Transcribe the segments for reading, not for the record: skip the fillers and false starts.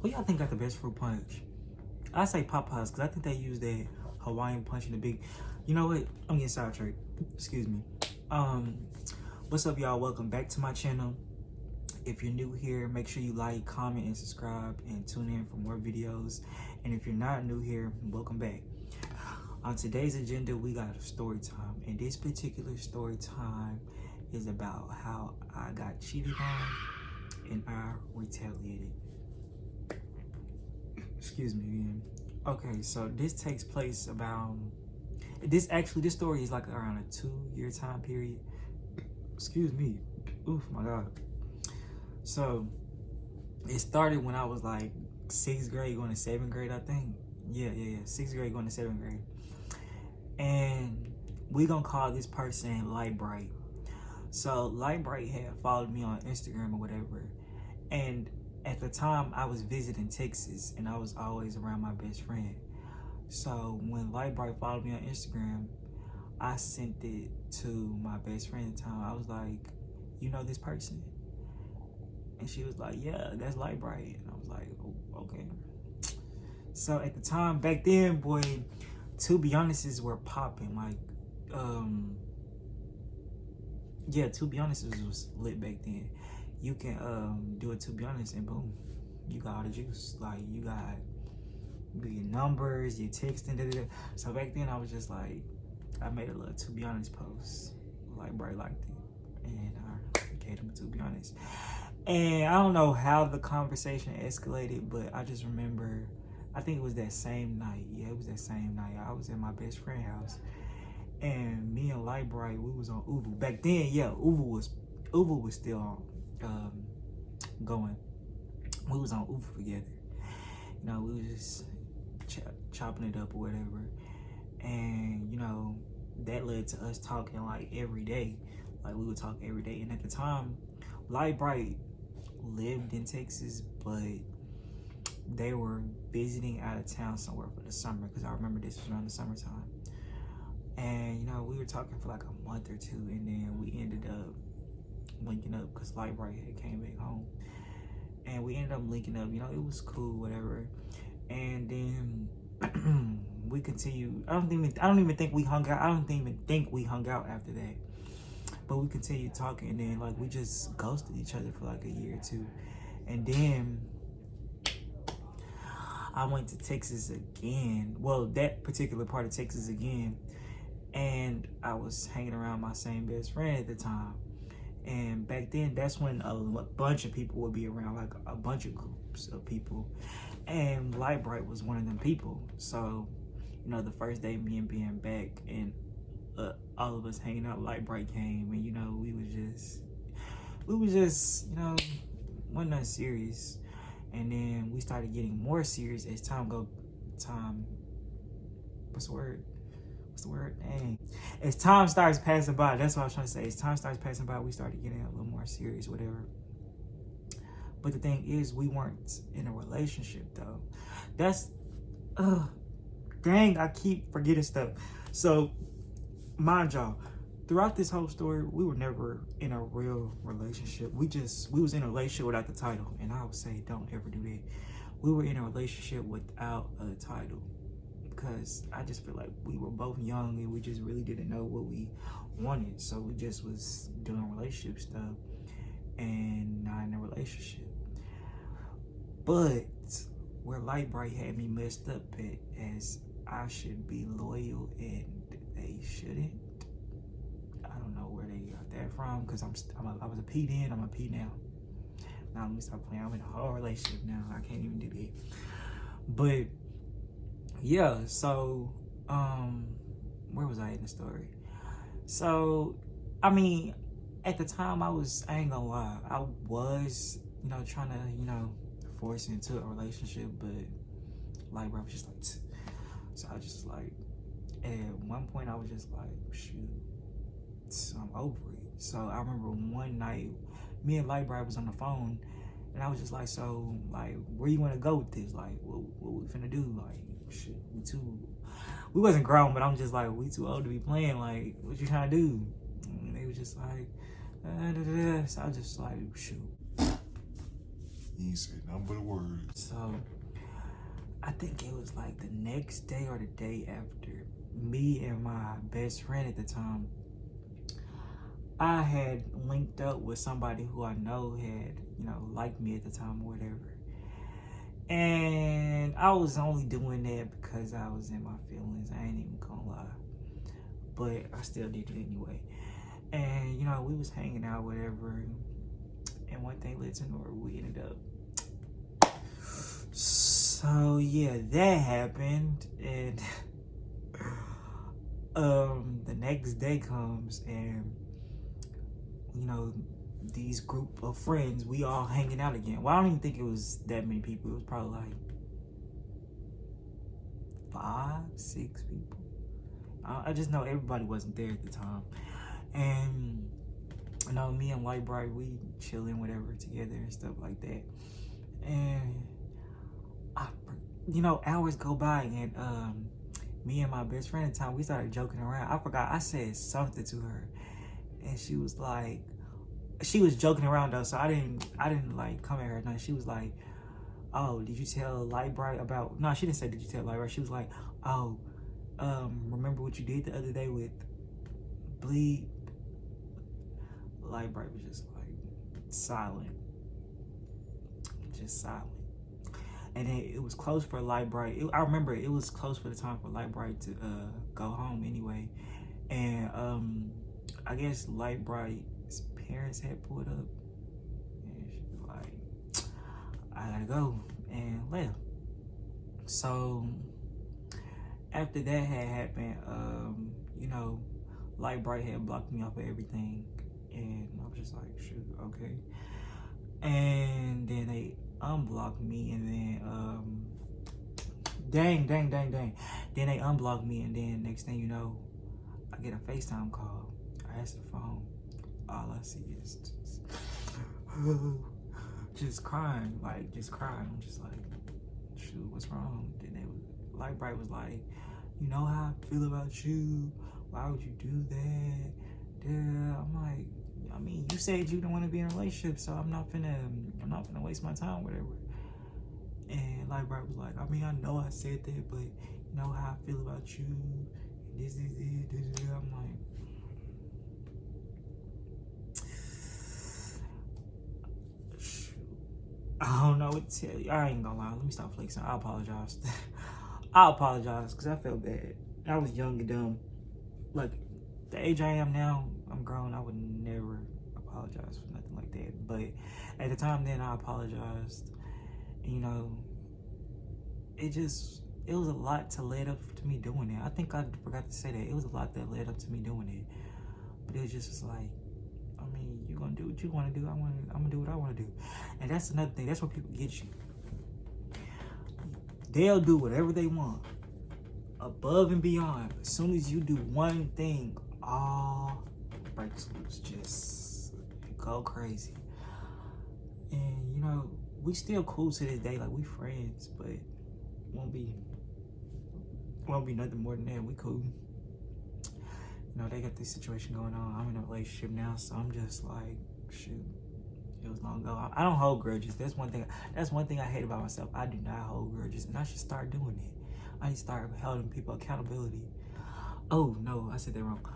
Who y'all think got the best fruit punch? I say Popeyes because I think they use that Hawaiian punch in the big. You know what? I'm getting sidetracked. Excuse me. What's up, y'all? Welcome back to my channel. If you're new here, make sure you like, comment, and subscribe, and tune in for more videos. And if you're not new here, welcome back. On today's agenda, we got a story time, and this particular story time is about how I got cheated on and I retaliated. Excuse me again. Okay, so this takes place about this story is like around a 2-year time period. Excuse me. Oof, my God. So it started when I was like 6th grade going to 7th grade, I think. Yeah. 6th grade going to 7th grade. And we gonna call this person Light Bright. So Light Bright had followed me on Instagram or whatever. And at the time I was visiting Texas and I was always around my best friend. So when Light Bright followed me on Instagram, I sent it to my best friend at the time. I was like, you know this person? And she was like, yeah, that's Light Bright. And I was like, oh, okay. So at the time, back then, boy, to be honest, were popping. Like, yeah, to be honest, was lit back then. You can do it to be honest, and boom, you got all the juice. Like, you got your numbers, your texting, da. So back then, I was just like, I made a little to be honest post. Like, Bright liked it, and I gave him a to be honest. And I don't know how the conversation escalated, but I just remember, I think it was that same night. Yeah, it was that same night. I was at my best friend's house, and me and Light Bright, we was on Uvu. Back then, yeah, Uvu was still going. We was on Uvu together. You know, we was just chopping it up or whatever. And, you know, that led to us talking like every day. Like, we would talk every day. And at the time, Light Bright lived in Texas, but they were visiting out of town somewhere for the summer, because I remember this was around the summertime. And, you know, we were talking for like a month or two, and then we ended up linking up because Light Bright had came back home. And we ended up linking up, you know, it was cool, whatever. And then we continued. I don't even think we hung out. I don't even think we hung out after that. But we continued talking, and then like we just ghosted each other for like a year or two. And then I went to Texas again. Well, that particular part of Texas again. And I was hanging around my same best friend at the time. And back then, that's when a bunch of people would be around, like a bunch of groups of people. And Light Bright was one of them people. So, you know, the first day me and being back and all of us hanging out, Light Bright came, and, you know, we was just, you know, wasn't nothing serious. And then we started getting more serious as what's the word? Dang. As time starts passing by, that's what I was trying to say. As time starts passing by, we started getting a little more serious, whatever. But the thing is, we weren't in a relationship, though. That's, dang, I keep forgetting stuff. So, mind y'all, throughout this whole story, we were never in a real relationship. We was in a relationship without the title. And I would say, don't ever do that. We were in a relationship without a title, because I just feel like we were both young and we just really didn't know what we wanted. So we just was doing relationship stuff and not in a relationship. But where Light Bright had me messed up at, as I should be loyal and they shouldn't. I don't know where they got that from, because I was a P then, I'm a P now. Now let me stop playing. I'm in a whole relationship now. I can't even do that. But yeah, so where was I in the story? So, I mean, at the time I ain't gonna lie, I was, you know, trying to, you know, force into a relationship, but Light Bright was just like, so I just like, at one point I was just like, shoot, I'm over it. So I remember one night, me and Light Bright was on the phone, and I was just like, so, like, where you want to go with this? Like, what we finna do? Like, shit, we wasn't grown, but I'm just like, we too old to be playing. Like, what you trying to do? And they was just like, so I just like, shoot. He ain't say nothing but a word. So I think it was like the next day or the day after, me and my best friend at the time, I had linked up with somebody who I know had, liked me at the time or whatever. And I was only doing that because I was in my feelings. I ain't even gonna lie. But I still did it anyway. And, we was hanging out, whatever. And one thing led to another. We ended up. So, yeah, that happened. And the next day comes and, these group of friends, we all hanging out again. Well, I don't even think it was that many people. It was probably like 5, 6 people. I just know everybody wasn't there at the time. And me and Light Bright, we chilling whatever together and stuff like that. And hours go by, and me and my best friend at the time, we started joking around. I forgot, I said something to her, and she was like, she was joking around though, so I didn't like come at her. No, she was like, "Oh, did you tell Light Bright about?" No, she didn't say, "Did you tell Light Bright?" She was like, "Oh, remember what you did the other day with Bleed?" Light Bright was just like silent, just silent. And then it was close for Light Bright. I remember it was close for the time for Light Bright to go home anyway. And I guess Light Bright's parents had pulled up, and she was like, "I gotta go," and left. So after that had happened, Light Bright had blocked me off of everything, and I was just like, shoot, okay. And then they unblocked me, and then dang. Then they unblocked me, and then next thing you know, I get a FaceTime call. I answer the phone. All I see is just crying, just crying. I'm just like, shoot, what's wrong? Then Light Bright was like, "You know how I feel about you. Why would you do that?" I'm like, I mean, you said you don't want to be in a relationship, so I'm not finna waste my time, whatever. And Light Bright was like, I mean, I know I said that, but you know how I feel about you. This is it. I'm like, shoot, I don't know what to tell you. I ain't gonna lie. Let me stop flexing. I apologize. I apologize because I felt bad. I was young and dumb. Like, the age I am now, I'm grown. I would never apologize for nothing like that. But at the time then, I apologized. It was a lot to lead up to me doing it. I think I forgot to say that. It was a lot that led up to me doing it. But it was like, I mean, you're going to do what you want to do. I'm going to do what I want to do. And that's another thing. That's what people get you. They'll do whatever they want, above and beyond. As soon as you do one thing, all breaks loose. Just go crazy. And, we still cool to this day. Like, we friends, but won't be nothing more than that. We cool. They got this situation going on. I'm in a relationship now, so I'm just like, shoot, it was long ago. I don't hold grudges. That's one thing I hate about myself. I do not hold grudges, and I should start doing it. I need to start holding people accountability. Oh no, I said that wrong.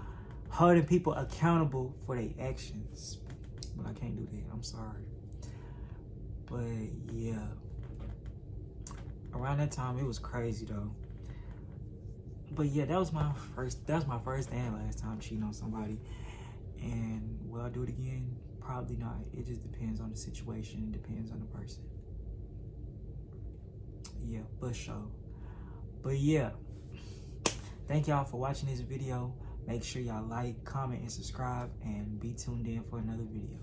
Holding people accountable for their actions. But I can't do that. I'm sorry. But yeah, around that time, it was crazy though. But yeah, that was my first and last time cheating on somebody. And will I do it again? Probably not. It just depends on the situation. It depends on the person. Yeah, for sure. But yeah, thank y'all for watching this video. Make sure y'all like, comment, and subscribe, and be tuned in for another video.